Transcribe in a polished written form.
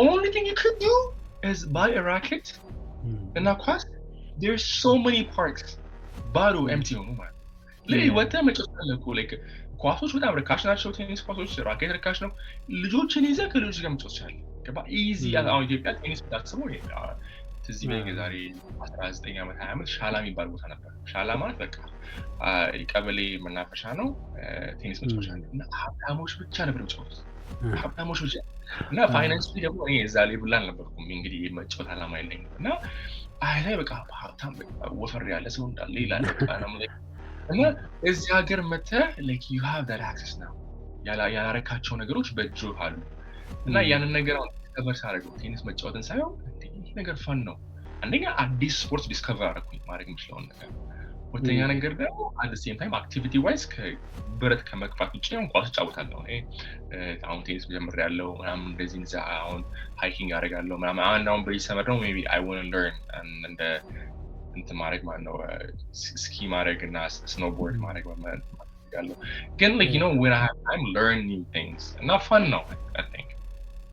only thing you could do is buy a racket and a ኳስ there's so many parks ባዶ empty ሆኑ ማለት ላይ ወጥተህ መጫወት አለኩ like ኳሶች በጣም ርካሽ ናቸው ቴኒስ ኳሶች ራኬት ርካሽ ነው ልጆችን ይዘህ ከልጆች ጋር መጫወት ይችላል ገባ ኢዚ አሁን ኢትዮጵያ ቴኒስ ብታስበው ትዝ ይለኝ ዛሬ 19 ዓመት 20 ዓመት ሻላ የሚባል ቦታ ነበር ሻላ ማለት በቃ ቀበሌ መናፈሻ ነው ቴኒስ መጫወቻ ነው እና ሀብታሞች ብቻ ነበር የሚጫወቱት ሀብታሞች ብቻ እና ፋይናንሻሊ ደግሞ እኔ እዛ ሌቭል አልነበርኩም እንግዲህ መጫወት አላማ የለኝም እና አይ ላይ በቃ ሀብታም ወፈር ያለ ሰው እንዳለ ይላል እና እዚህ ሀገር መተህ like you have that access now ያላረካቸው ነገሮች በእጁ አሉ እና ያንን ነገር ዲስከቨር ሳደርገው ቴኒስ መጫወትን ሳይሆን ይህ ነገር ፈን ነው አንደኛ አዲስ ስፖርት ዲስከቨር አደረኩኝ ማድረግ የምችለውን ነገር ሁለተኛ ነገር ደግሞ at the same time activity wise ከብረት ከመግፋት ውጭ ኳስ እጫወታለሁ እኔ አሁን ቴኒስ ጀምሬያለሁ ምናምን እንደዚህ አሁን ሃይኪንግ አደርጋለሁ ምናምን አሁን በዚህ ሰመር ነው maybe I want to learn and እንትን ማድረግ ማለት ነው ስኪ ማድረግ እና ስኖውቦርድ ማድረግ ማለት ነው ግን like you know when I have time learn new things and not fun no I